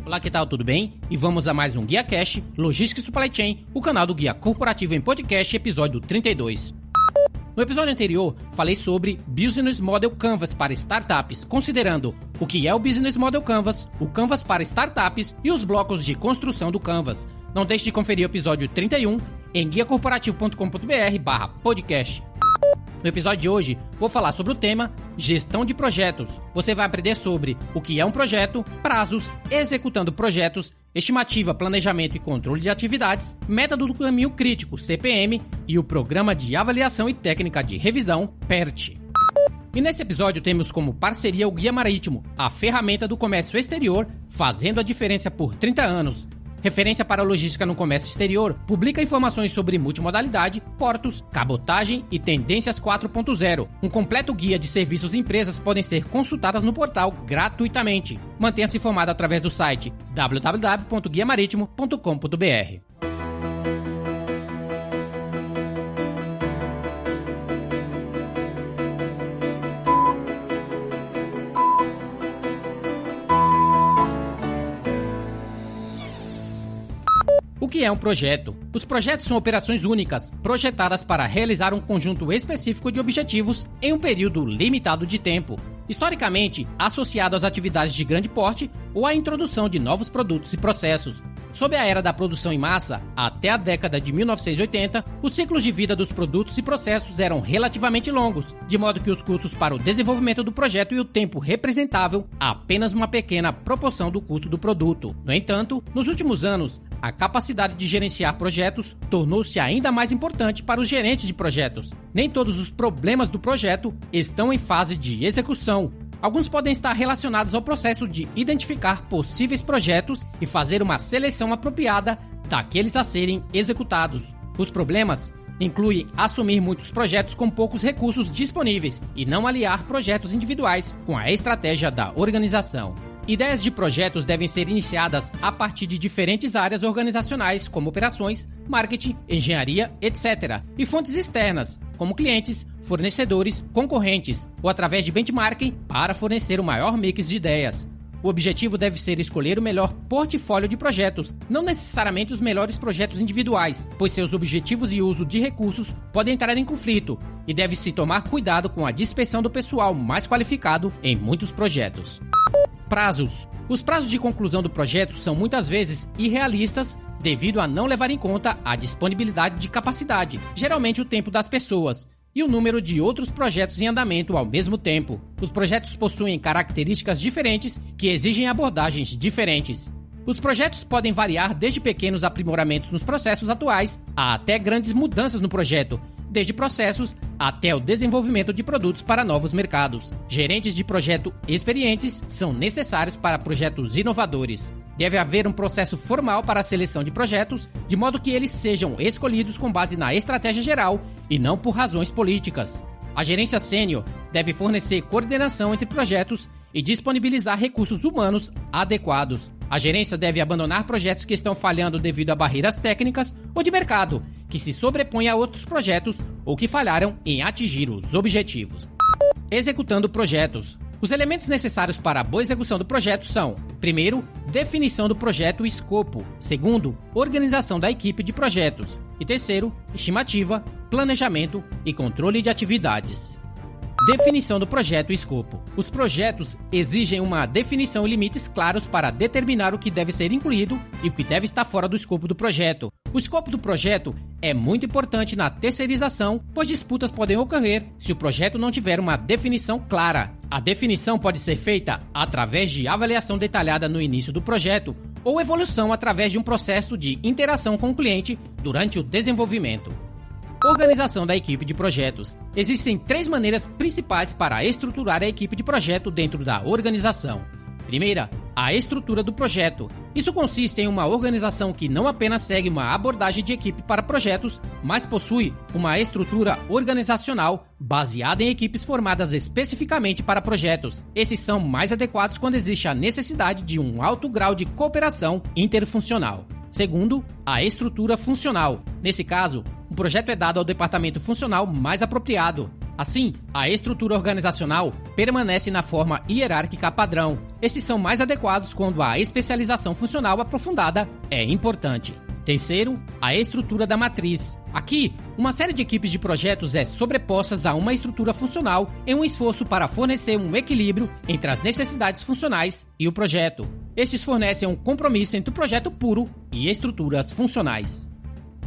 Olá, que tal? Tudo bem? E vamos a mais um Guia Cash, Logística e Supply Chain, o canal do Guia Corporativo em Podcast, episódio 32. No episódio anterior, falei sobre Business Model Canvas para startups, considerando o que é o Business Model Canvas, o Canvas para startups e os blocos de construção do Canvas. Não deixe de conferir o episódio 31 em guiacorporativo.com.br/podcast. No episódio de hoje, vou falar sobre o tema Gestão de Projetos. Você vai aprender sobre o que é um projeto, prazos, executando projetos, estimativa, planejamento e controle de atividades, método do caminho crítico, CPM, e o Programa de Avaliação e Técnica de Revisão, PERT. E nesse episódio temos como parceria o Guia Marítimo, a ferramenta do comércio exterior, fazendo a diferença por 30 anos. Referência para a logística no comércio exterior, publica informações sobre multimodalidade, portos, cabotagem e tendências 4.0. Um completo guia de serviços e empresas podem ser consultadas no portal gratuitamente. Mantenha-se informado através do site www.guiamaritimo.com.br. O que é um projeto? Os projetos são operações únicas, projetadas para realizar um conjunto específico de objetivos em um período limitado de tempo, historicamente associado às atividades de grande porte ou à introdução de novos produtos e processos. Sob a era da produção em massa, até a década de 1980, os ciclos de vida dos produtos e processos eram relativamente longos, de modo que os custos para o desenvolvimento do projeto e o tempo representavam apenas uma pequena proporção do custo do produto. No entanto, nos últimos anos, a capacidade de gerenciar projetos tornou-se ainda mais importante para os gerentes de projetos. Nem todos os problemas do projeto estão em fase de execução. Alguns podem estar relacionados ao processo de identificar possíveis projetos e fazer uma seleção apropriada daqueles a serem executados. Os problemas incluem assumir muitos projetos com poucos recursos disponíveis e não aliar projetos individuais com a estratégia da organização. Ideias de projetos devem ser iniciadas a partir de diferentes áreas organizacionais, como operações, marketing, engenharia, etc., e fontes externas, como clientes, fornecedores, concorrentes, ou através de benchmarking para fornecer o maior mix de ideias. O objetivo deve ser escolher o melhor portfólio de projetos, não necessariamente os melhores projetos individuais, pois seus objetivos e uso de recursos podem entrar em conflito, e deve-se tomar cuidado com a dispersão do pessoal mais qualificado em muitos projetos. Prazos. Os prazos de conclusão do projeto são muitas vezes irrealistas devido a não levar em conta a disponibilidade de capacidade, geralmente o tempo das pessoas, e o número de outros projetos em andamento ao mesmo tempo. Os projetos possuem características diferentes que exigem abordagens diferentes. Os projetos podem variar desde pequenos aprimoramentos nos processos atuais a até grandes mudanças no projeto, desde processos até o desenvolvimento de produtos para novos mercados. Gerentes de projeto experientes são necessários para projetos inovadores. Deve haver um processo formal para a seleção de projetos, de modo que eles sejam escolhidos com base na estratégia geral e não por razões políticas. A gerência sênior deve fornecer coordenação entre projetos e disponibilizar recursos humanos adequados. A gerência deve abandonar projetos que estão falhando devido a barreiras técnicas ou de mercado, que se sobrepõem a outros projetos ou que falharam em atingir os objetivos. Executando projetos. Os elementos necessários para a boa execução do projeto são: primeiro, definição do projeto e escopo; segundo, organização da equipe de projetos; e terceiro, estimativa, planejamento e controle de atividades. Definição do projeto e escopo. Os projetos exigem uma definição e limites claros para determinar o que deve ser incluído e o que deve estar fora do escopo do projeto. O escopo do projeto é muito importante na terceirização, pois disputas podem ocorrer se o projeto não tiver uma definição clara. A definição pode ser feita através de avaliação detalhada no início do projeto ou evolução através de um processo de interação com o cliente durante o desenvolvimento. Organização da equipe de projetos. Existem 3 maneiras principais para estruturar a equipe de projeto dentro da organização. Primeira, a estrutura do projeto. Isso consiste em uma organização que não apenas segue uma abordagem de equipe para projetos, mas possui uma estrutura organizacional baseada em equipes formadas especificamente para projetos. Esses são mais adequados quando existe a necessidade de um alto grau de cooperação interfuncional. Segundo, a estrutura funcional. Nesse caso, o projeto é dado ao departamento funcional mais apropriado. Assim, a estrutura organizacional permanece na forma hierárquica padrão. Esses são mais adequados quando a especialização funcional aprofundada é importante. Terceiro, a estrutura da matriz. Aqui, uma série de equipes de projetos é sobrepostas a uma estrutura funcional em um esforço para fornecer um equilíbrio entre as necessidades funcionais e o projeto. Estes fornecem um compromisso entre o projeto puro e estruturas funcionais.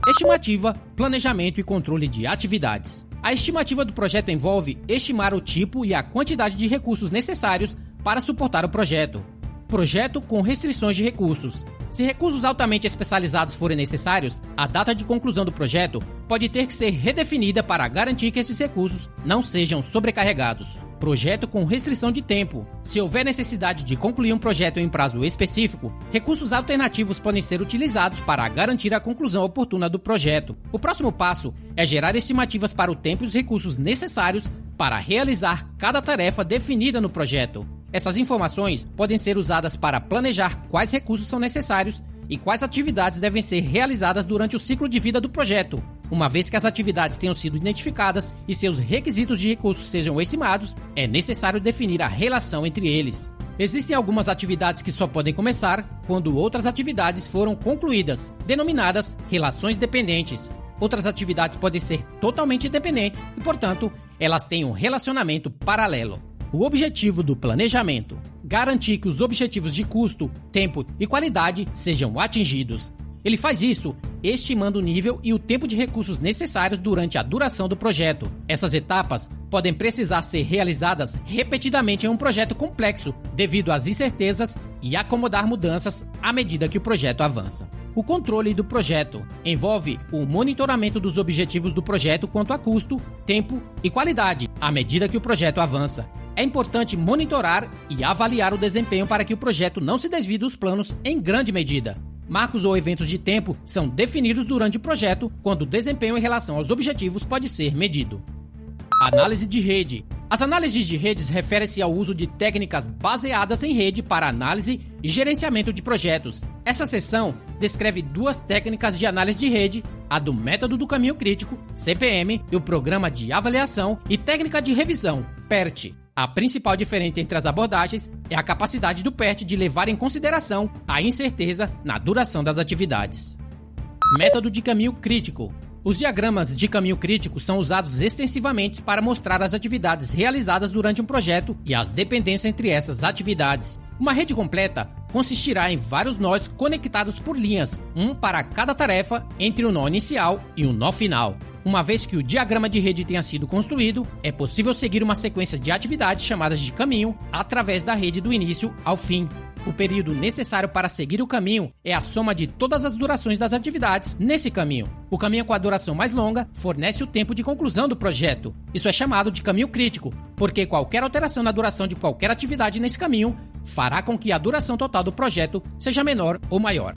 Estimativa, planejamento e controle de atividades. A estimativa do projeto envolve estimar o tipo e a quantidade de recursos necessários para suportar o projeto. Projeto com restrições de recursos. Se recursos altamente especializados forem necessários, a data de conclusão do projeto pode ter que ser redefinida para garantir que esses recursos não sejam sobrecarregados. Projeto com restrição de tempo. Se houver necessidade de concluir um projeto em prazo específico, recursos alternativos podem ser utilizados para garantir a conclusão oportuna do projeto. O próximo passo é gerar estimativas para o tempo e os recursos necessários para realizar cada tarefa definida no projeto. Essas informações podem ser usadas para planejar quais recursos são necessários e quais atividades devem ser realizadas durante o ciclo de vida do projeto. Uma vez que as atividades tenham sido identificadas e seus requisitos de recursos sejam estimados, é necessário definir a relação entre eles. Existem algumas atividades que só podem começar quando outras atividades foram concluídas, denominadas relações dependentes. Outras atividades podem ser totalmente independentes e, portanto, elas têm um relacionamento paralelo. O objetivo do planejamento: garantir que os objetivos de custo, tempo e qualidade sejam atingidos. Ele faz isso estimando o nível e o tempo de recursos necessários durante a duração do projeto. Essas etapas podem precisar ser realizadas repetidamente em um projeto complexo, devido às incertezas e acomodar mudanças à medida que o projeto avança. O controle do projeto envolve o monitoramento dos objetivos do projeto quanto a custo, tempo e qualidade, à medida que o projeto avança. É importante monitorar e avaliar o desempenho para que o projeto não se desvie dos planos em grande medida. Marcos ou eventos de tempo são definidos durante o projeto, quando o desempenho em relação aos objetivos pode ser medido. Análise de rede. As análises de redes referem-se ao uso de técnicas baseadas em rede para análise e gerenciamento de projetos. Essa seção descreve duas técnicas de análise de rede, a do método do caminho crítico, CPM, e o programa de avaliação e técnica de revisão, PERT. A principal diferença entre as abordagens é a capacidade do PERT de levar em consideração a incerteza na duração das atividades. Método de caminho crítico. Os diagramas de caminho crítico são usados extensivamente para mostrar as atividades realizadas durante um projeto e as dependências entre essas atividades. Uma rede completa consistirá em vários nós conectados por linhas, um para cada tarefa, entre o nó inicial e o nó final. Uma vez que o diagrama de rede tenha sido construído, é possível seguir uma sequência de atividades chamadas de caminho através da rede do início ao fim. O período necessário para seguir o caminho é a soma de todas as durações das atividades nesse caminho. O caminho com a duração mais longa fornece o tempo de conclusão do projeto. Isso é chamado de caminho crítico, porque qualquer alteração na duração de qualquer atividade nesse caminho fará com que a duração total do projeto seja menor ou maior.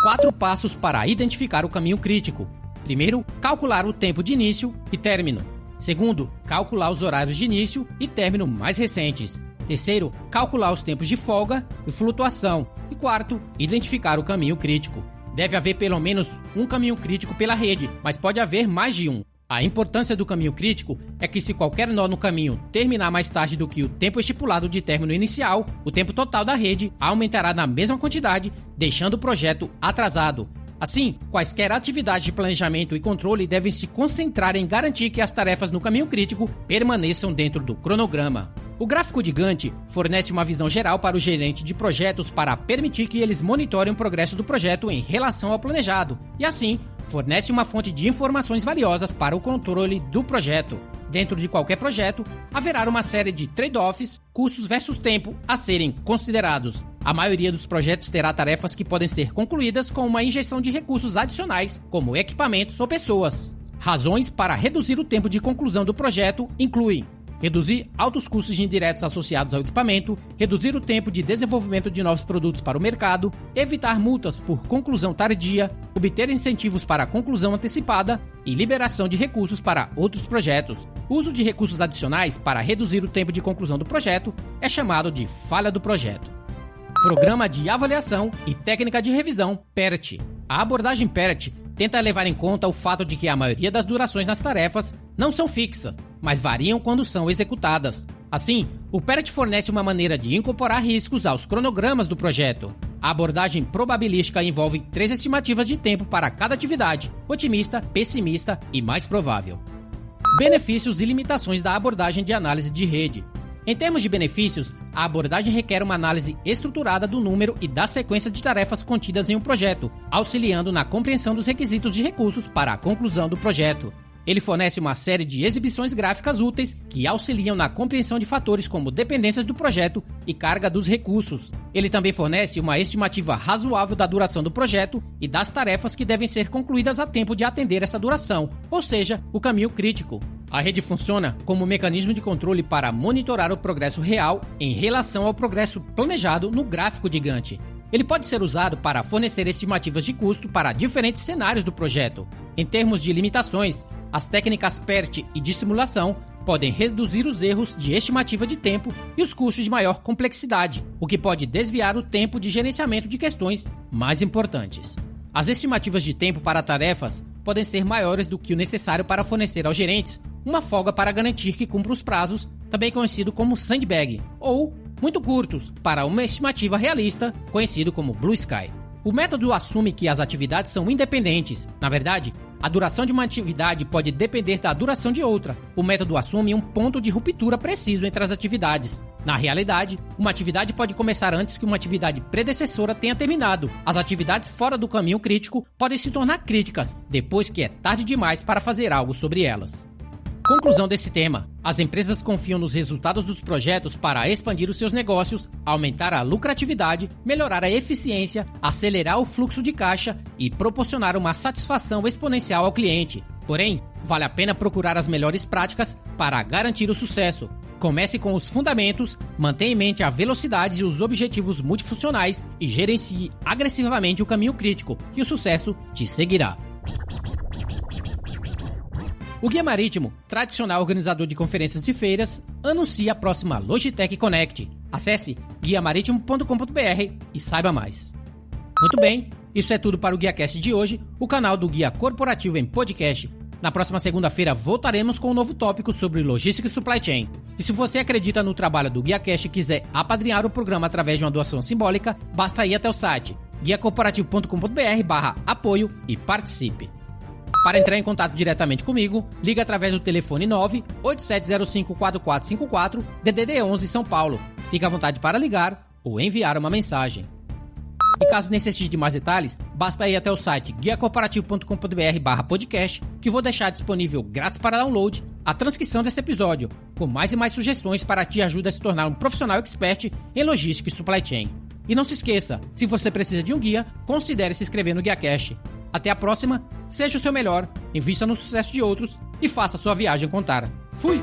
4 passos para identificar o caminho crítico. Primeiro, calcular o tempo de início e término. Segundo, calcular os horários de início e término mais recentes. Terceiro, calcular os tempos de folga e flutuação. E quarto, identificar o caminho crítico. Deve haver pelo menos um caminho crítico pela rede, mas pode haver mais de um. A importância do caminho crítico é que se qualquer nó no caminho terminar mais tarde do que o tempo estipulado de término inicial, o tempo total da rede aumentará na mesma quantidade, deixando o projeto atrasado. Assim, quaisquer atividades de planejamento e controle devem se concentrar em garantir que as tarefas no caminho crítico permaneçam dentro do cronograma. O gráfico de Gantt fornece uma visão geral para o gerente de projetos para permitir que eles monitorem o progresso do projeto em relação ao planejado, e assim, fornece uma fonte de informações valiosas para o controle do projeto. Dentro de qualquer projeto, haverá uma série de trade-offs, custos versus tempo, a serem considerados. A maioria dos projetos terá tarefas que podem ser concluídas com uma injeção de recursos adicionais, como equipamentos ou pessoas. Razões para reduzir o tempo de conclusão do projeto incluem reduzir altos custos indiretos associados ao equipamento, reduzir o tempo de desenvolvimento de novos produtos para o mercado, evitar multas por conclusão tardia, obter incentivos para a conclusão antecipada e liberação de recursos para outros projetos. O uso de recursos adicionais para reduzir o tempo de conclusão do projeto é chamado de falha do projeto. Programa de avaliação e técnica de revisão, PERT. A abordagem PERT tenta levar em conta o fato de que a maioria das durações nas tarefas não são fixas, mas variam quando são executadas. Assim, o PERT fornece uma maneira de incorporar riscos aos cronogramas do projeto. A abordagem probabilística envolve 3 estimativas de tempo para cada atividade: otimista, pessimista e mais provável. Benefícios e limitações da abordagem de análise de rede. Em termos de benefícios, a abordagem requer uma análise estruturada do número e da sequência de tarefas contidas em um projeto, auxiliando na compreensão dos requisitos de recursos para a conclusão do projeto. Ele fornece uma série de exibições gráficas úteis que auxiliam na compreensão de fatores como dependências do projeto e carga dos recursos. Ele também fornece uma estimativa razoável da duração do projeto e das tarefas que devem ser concluídas a tempo de atender essa duração, ou seja, o caminho crítico. A rede funciona como um mecanismo de controle para monitorar o progresso real em relação ao progresso planejado no gráfico de Gantt. Ele pode ser usado para fornecer estimativas de custo para diferentes cenários do projeto. Em termos de limitações, as técnicas PERT e de simulação podem reduzir os erros de estimativa de tempo e os custos de maior complexidade, o que pode desviar o tempo de gerenciamento de questões mais importantes. As estimativas de tempo para tarefas podem ser maiores do que o necessário para fornecer aos gerentes uma folga para garantir que cumpra os prazos, também conhecido como sandbag, ou muito curtos para uma estimativa realista, conhecido como Blue Sky. O método assume que as atividades são independentes. Na verdade, a duração de uma atividade pode depender da duração de outra. O método assume um ponto de ruptura preciso entre as atividades. Na realidade, uma atividade pode começar antes que uma atividade predecessora tenha terminado. As atividades fora do caminho crítico podem se tornar críticas depois que é tarde demais para fazer algo sobre elas. Conclusão desse tema: as empresas confiam nos resultados dos projetos para expandir os seus negócios, aumentar a lucratividade, melhorar a eficiência, acelerar o fluxo de caixa e proporcionar uma satisfação exponencial ao cliente. Porém, vale a pena procurar as melhores práticas para garantir o sucesso. Comece com os fundamentos, mantenha em mente a velocidade e os objetivos multifuncionais e gerencie agressivamente o caminho crítico, que o sucesso te seguirá. O Guia Marítimo, tradicional organizador de conferências de feiras, anuncia a próxima Logitech Connect. Acesse guiamaritimo.com.br e saiba mais. Muito bem, isso é tudo para o GuiaCast de hoje, o canal do Guia Corporativo em podcast. Na próxima segunda-feira voltaremos com um novo tópico sobre logística e supply chain. E se você acredita no trabalho do GuiaCast e quiser apadrinhar o programa através de uma doação simbólica, basta ir até o site guiacorporativo.com.br/apoio e participe. Para entrar em contato diretamente comigo, ligue através do telefone 987054454, DDD 11 São Paulo. Fique à vontade para ligar ou enviar uma mensagem. E caso necessite de mais detalhes, basta ir até o site guiacorporativo.com.br/podcast, que vou deixar disponível grátis para download a transcrição desse episódio, com mais e mais sugestões para te ajudar a se tornar um profissional expert em logística e supply chain. E não se esqueça, se você precisa de um guia, considere se inscrever no GuiaCast. Até a próxima, seja o seu melhor, invista no sucesso de outros e faça sua viagem contar. Fui!